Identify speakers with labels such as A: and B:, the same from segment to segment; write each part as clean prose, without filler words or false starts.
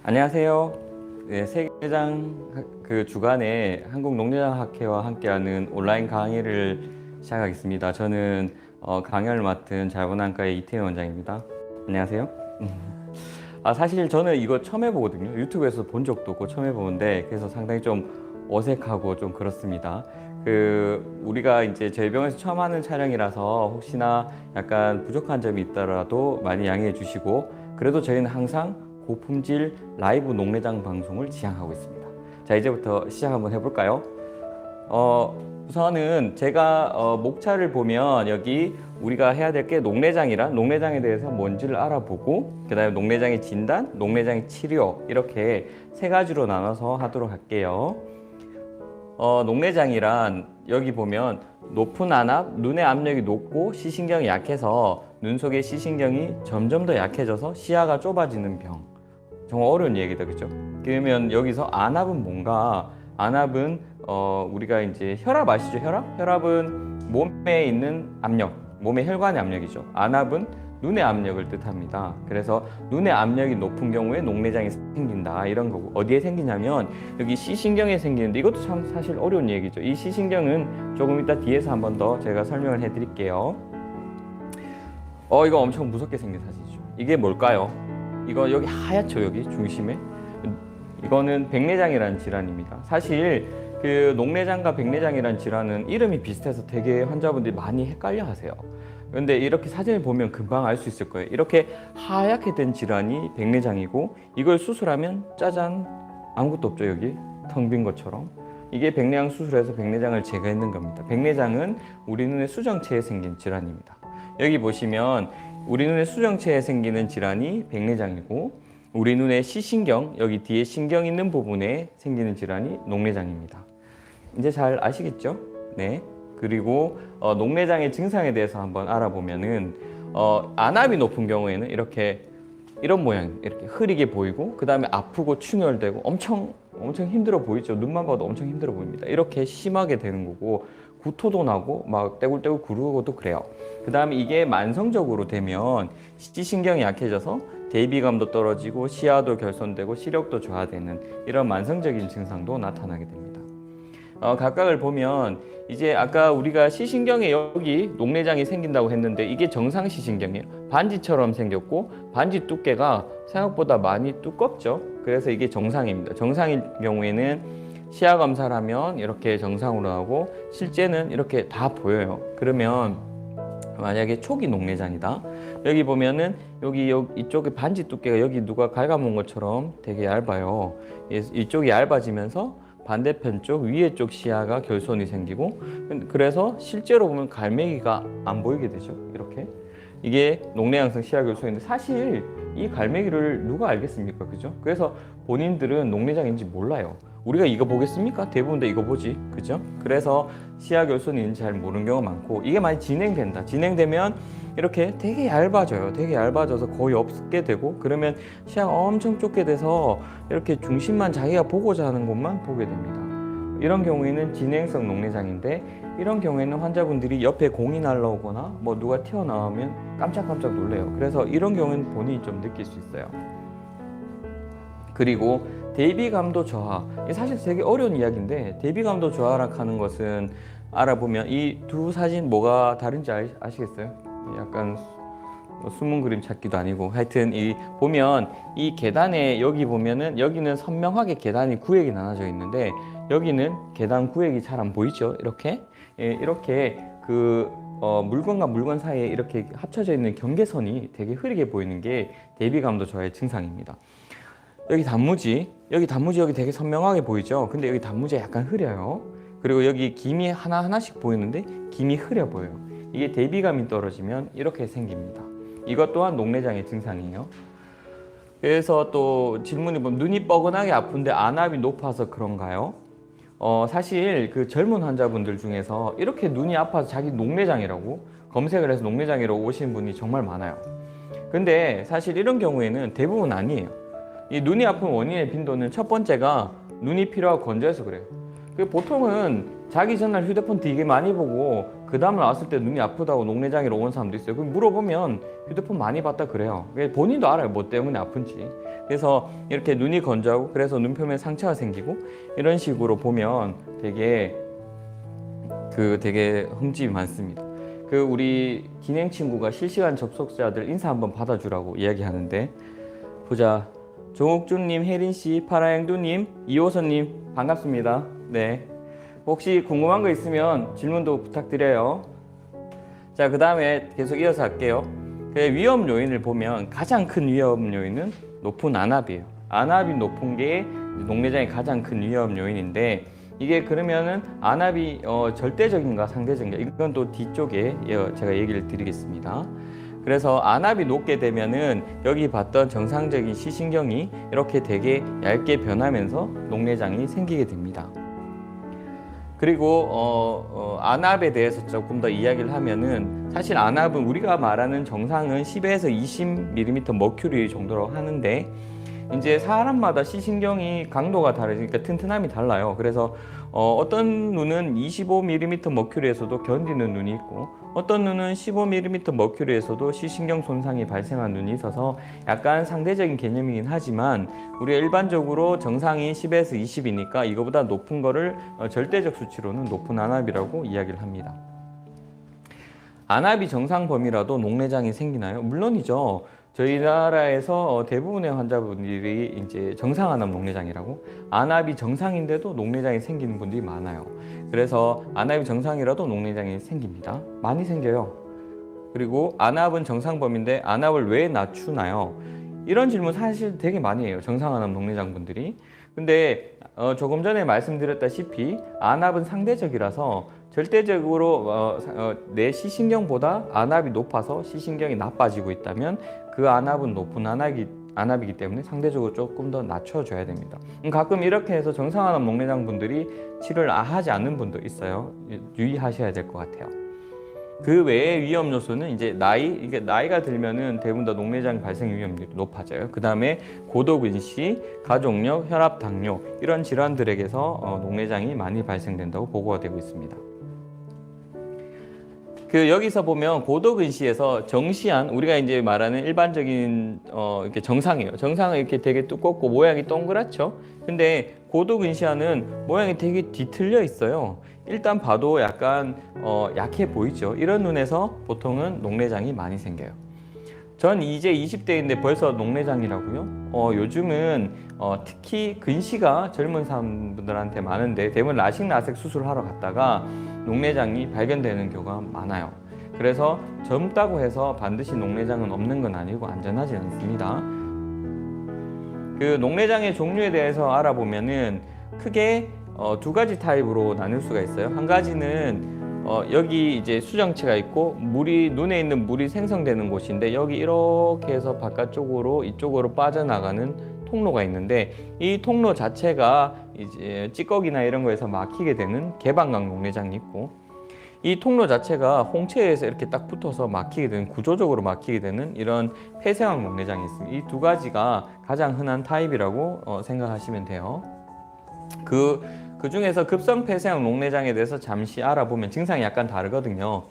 A: 안녕하세요. 네, 세계장 주간에 한국농내장학회와 함께하는 온라인 강의를 시작하겠습니다. 저는 강연을 맡은 자본안과의 이태현 원장입니다. 안녕하세요. 사실 저는 이거 처음 해보거든요. 유튜브에서 본 적도 없고 처음 해보는데 그래서 상당히 좀 어색하고 좀 그렇습니다. 우리가 이제 저희 병원에서 처음 하는 촬영이라서 혹시나 약간 부족한 점이 있더라도 많이 양해해 주시고, 그래도 저희는 항상 고품질 라이브 농내장 방송을 지향하고 있습니다. 자, 이제부터 시작 한번 해볼까요? 우선은 제가 목차를 보면 여기 우리가 해야 될 게 농내장에 대해서 뭔지를 알아보고, 그 다음에 농내장의 진단, 농내장의 치료, 이렇게 세 가지로 나눠서 하도록 할게요. 농내장이란 여기 보면 높은 안압, 눈의 압력이 높고 시신경이 약해서 눈 속의 시신경이 점점 더 약해져서 시야가 좁아지는 병. 정말 어려운 얘기다, 그죠? 그러면 여기서 안압은 뭔가? 안압은 우리가 이제 혈압 아시죠? 혈압은 몸에 있는 압력, 몸의 혈관의 압력이죠. 안압은 눈의 압력을 뜻합니다. 그래서 눈의 압력이 높은 경우에 농내장이 생긴다, 이런 거고, 어디에 생기냐면 여기 시신경에 생기는데, 이것도 참 사실 어려운 얘기죠. 이 시신경은 조금 이따 뒤에서 한 번 더 제가 설명을 해드릴게요. 이거 엄청 무섭게 생긴 사진이죠. 이게 뭘까요? 이거 여기 하얗죠, 여기 중심에. 이거는 백내장이라는 질환입니다. 사실 그 농내장과 백내장이라는 질환은 이름이 비슷해서 되게 환자분들이 많이 헷갈려 하세요. 그런데 이렇게 사진을 보면 금방 알 수 있을 거예요. 이렇게 하얗게 된 질환이 백내장이고, 이걸 수술하면 짜잔, 아무것도 없죠. 여기 텅 빈 것처럼. 이게 백내장 수술해서 백내장을 제거했는 겁니다. 백내장은 우리 눈의 수정체에 생긴 질환입니다. 여기 보시면 우리 눈의 수정체에 생기는 질환이 백내장이고, 우리 눈의 시신경, 여기 뒤에 신경 있는 부분에 생기는 질환이 농내장입니다. 이제 잘 아시겠죠? 네. 그리고 농내장의 증상에 대해서 한번 알아보면은 안압이 높은 경우에는 이런 모양, 이렇게 흐리게 보이고, 그 다음에 아프고 충혈되고 엄청 힘들어 보이죠? 눈만 봐도 엄청 힘들어 보입니다. 이렇게 심하게 되는 거고, 구토도 나고 막 떼굴떼굴 구르고도 그래요. 그 다음에 이게 만성적으로 되면 시신경이 약해져서 대비감도 떨어지고 시야도 결손되고 시력도 저하되는 이런 만성적인 증상도 나타나게 됩니다. 각각을 보면 이제 아까 우리가 시신경에 여기 농내장이 생긴다고 했는데, 이게 정상 시신경이에요. 반지처럼 생겼고 반지 두께가 생각보다 많이 두껍죠. 그래서 이게 정상입니다. 정상일 경우에는 시야 검사를 하면 이렇게 정상으로 나오고, 실제는 이렇게 다 보여요. 그러면 만약에 초기 농내장이다. 여기 보면은 이쪽에 반지 두께가 여기 누가 갉아먹은 것처럼 되게 얇아요. 이쪽이 얇아지면서 반대편 쪽 위에 쪽 시야가 결손이 생기고, 그래서 실제로 보면 갈매기가 안 보이게 되죠. 이렇게. 이게 농내장성 시야 결손인데, 사실 이 갈매기를 누가 알겠습니까? 그죠? 그래서 본인들은 농내장인지 몰라요. 우리가 이거 보겠습니까? 대부분 다 이거 보지. 그죠? 그래서 시야 결손이 있는지 잘 모르는 경우가 많고, 이게 많이 진행되면 이렇게 되게 얇아져요. 되게 얇아져서 거의 없게 되고, 그러면 시야가 엄청 좁게 돼서 이렇게 중심만 자기가 보고자 하는 곳만 보게 됩니다. 이런 경우에는 진행성 농내장인데, 이런 경우에는 환자분들이 옆에 공이 날라오거나 뭐 누가 튀어나오면 깜짝깜짝 놀래요. 그래서 이런 경우는 본인이 좀 느낄 수 있어요. 그리고 대비감도 저하. 사실 되게 어려운 이야기인데, 대비감도 저하라는 것은 알아보면 이 두 사진 뭐가 다른지 아시겠어요? 약간 숨은 그림 찾기도 아니고, 하여튼 보면 이 계단에 여기 보면은 여기는 선명하게 계단이 구획이 나눠져 있는데, 여기는 계단 구획이 잘 안 보이죠? 이렇게 물건과 물건 사이에 이렇게 합쳐져 있는 경계선이 되게 흐리게 보이는 게 대비감도 저하의 증상입니다. 여기 단무지 여기 되게 선명하게 보이죠? 근데 여기 단무지가 약간 흐려요. 그리고 여기 김이 하나하나씩 보이는데 김이 흐려 보여요. 이게 대비감이 떨어지면 이렇게 생깁니다. 이것 또한 농내장의 증상이에요. 그래서 또 질문이 보면 눈이 뻐근하게 아픈데 안압이 높아서 그런가요? 사실 그 젊은 환자분들 중에서 이렇게 눈이 아파서 자기 농내장이라고 검색을 해서 농내장이라고 오시는 분이 정말 많아요. 근데 사실 이런 경우에는 대부분 아니에요. 이 눈이 아픈 원인의 빈도는 첫 번째가 눈이 피로하고 건조해서 그래요. 보통은 자기 전날 휴대폰 되게 많이 보고 그 다음날 왔을 때 눈이 아프다고 녹내장이로 온 사람도 있어요. 그럼 물어보면 휴대폰 많이 봤다 그래요. 본인도 알아요, 뭐 때문에 아픈지. 그래서 이렇게 눈이 건조하고 그래서 눈표면에 상처가 생기고 이런 식으로 보면 되게 흠집이 많습니다. 우리 기냉 친구가 실시간 접속자들 인사 한번 받아주라고 이야기하는데, 보자. 종욱준님, 혜린씨, 파라행두님, 이호선님 반갑습니다. 네. 혹시 궁금한 거 있으면 질문도 부탁드려요. 자, 그 다음에 계속 이어서 할게요. 위험 요인을 보면 가장 큰 위험 요인은 높은 안압이에요. 안압이 높은 게 녹내장의 가장 큰 위험 요인인데, 이게 그러면은 안압이 절대적인가 상대적인가, 이건 또 뒤쪽에 제가 얘기를 드리겠습니다. 그래서 안압이 높게 되면은 여기 봤던 정상적인 시신경이 이렇게 되게 얇게 변하면서 녹내장이 생기게 됩니다. 그리고 안압에 대해서 조금 더 이야기를 하면은, 사실 안압은 우리가 말하는 정상은 10에서 20mm 머큐리 정도라고 하는데, 이제 사람마다 시신경이 강도가 다르니까 튼튼함이 달라요. 그래서 어떤 눈은 25mm 머큐리에서도 견디는 눈이 있고, 어떤 눈은 15mm 머큐리에서도 시신경 손상이 발생한 눈이 있어서 약간 상대적인 개념이긴 하지만, 우리가 일반적으로 정상이 10에서 20이니까 이거보다 높은 거를 절대적 수치로는 높은 안압이라고 이야기를 합니다. 안압이 정상 범위라도 녹내장이 생기나요? 물론이죠. 저희 나라에서 대부분의 환자분들이 이제 정상 안압 녹내장이라고, 안압이 정상인데도 녹내장이 생기는 분들이 많아요. 그래서 안압이 정상이라도 녹내장이 생깁니다. 많이 생겨요. 그리고 안압은 정상 범위인데 안압을 왜 낮추나요? 이런 질문 사실 되게 많이 해요, 정상 안압 녹내장 분들이. 근데 조금 전에 말씀드렸다시피 안압은 상대적이라서 절대적으로 내 시신경보다 안압이 높아서 시신경이 나빠지고 있다면 그 안압은 높은 안압이기 때문에 상대적으로 조금 더 낮춰줘야 됩니다. 가끔 이렇게 해서 정상 안압 녹내장 분들이 치료를 하지 않는 분도 있어요. 유의하셔야 될 것 같아요. 그 외의 위험 요소는 이제 나이가 들면은 대부분 다 녹내장 발생 위험률이 높아져요. 그 다음에 고도근시, 가족력, 혈압, 당뇨 이런 질환들에게서 녹내장이 많이 발생된다고 보고가 되고 있습니다. 여기서 보면 고도근시에서 정시한, 우리가 이제 말하는 일반적인 이렇게 정상이에요. 정상은 이렇게 되게 두껍고 모양이 동그랗죠. 근데 고도근시안은 모양이 되게 뒤틀려 있어요. 일단 봐도 약간 약해 보이죠. 이런 눈에서 보통은 녹내장이 많이 생겨요. 전 이제 20대인데 벌써 녹내장이라고요? 요즘은 특히 근시가 젊은 사람들한테 많은데, 대부분 라식 라섹 수술하러 갔다가 녹내장이 발견되는 경우가 많아요. 그래서 젊다고 해서 반드시 녹내장은 없는 건 아니고 안전하지 않습니다. 녹내장의 종류에 대해서 알아보면은 크게 두 가지 타입으로 나눌 수가 있어요. 한 가지는 여기 이제 수정체가 있고 눈에 있는 물이 생성되는 곳인데, 여기 이렇게 해서 바깥쪽으로 이쪽으로 빠져나가는 통로가 있는데, 이 통로 자체가 이제 찌꺼기나 이런 거에서 막히게 되는 개방각 녹내장이 있고, 이 통로 자체가 홍채에서 이렇게 딱 붙어서 막히게 되는, 구조적으로 막히게 되는 이런 폐쇄각 녹내장이 있습니다. 이 두 가지가 가장 흔한 타입이라고 생각하시면 돼요. 그 중에서 급성 폐쇄각 녹내장에 대해서 잠시 알아보면 증상이 약간 다르거든요.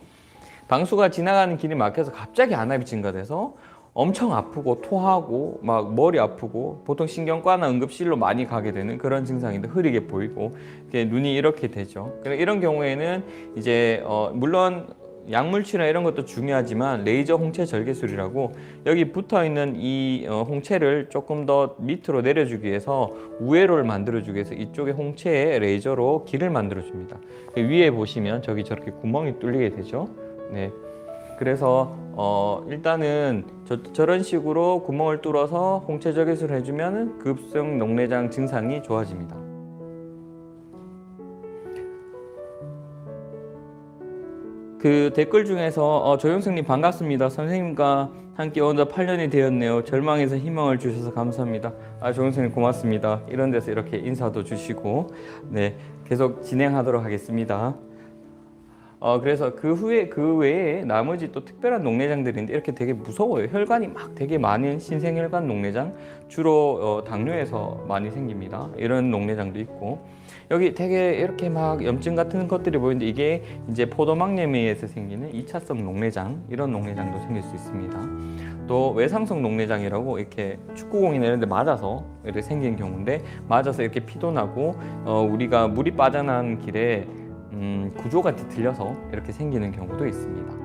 A: 방수가 지나가는 길이 막혀서 갑자기 안압이 증가돼서 엄청 아프고 토하고 막 머리 아프고, 보통 신경과나 응급실로 많이 가게 되는 그런 증상인데 흐리게 보이고 눈이 이렇게 되죠. 이런 경우에는 이제 물론 약물 치료나 이런 것도 중요하지만 레이저 홍채 절개술이라고, 여기 붙어 있는 이 홍채를 조금 더 밑으로 내려주기 위해서 우회로를 만들어주기 위해서 이쪽에 홍채에 레이저로 길을 만들어줍니다. 위에 보시면 저기 저렇게 구멍이 뚫리게 되죠. 네. 그래서 일단은 저런 식으로 구멍을 뚫어서 홍채 절개술을 해주면 급성 녹내장 증상이 좋아집니다. 댓글 중에서 조영승님 반갑습니다. 선생님과 함께 오늘 8년이 되었네요. 절망에서 희망을 주셔서 감사합니다. 조영승님 고맙습니다. 이런 데서 이렇게 인사도 주시고, 네, 계속 진행하도록 하겠습니다. 그래서 그 외에 나머지 또 특별한 녹내장들인데 이렇게 되게 무서워요. 혈관이 막 되게 많은 신생혈관 녹내장, 주로 당뇨에서 많이 생깁니다. 이런 녹내장도 있고, 여기 되게 이렇게 막 염증 같은 것들이 보이는데 이게 이제 포도막염에 의해서 생기는 2차성 녹내장, 이런 녹내장도 생길 수 있습니다. 또 외상성 녹내장이라고 이렇게 축구공이나 이런 데 맞아서 이렇게 생긴 경우인데, 맞아서 이렇게 피도 나고 우리가 물이 빠져나가는 길에 구조가 뒤틀려서 이렇게 생기는 경우도 있습니다.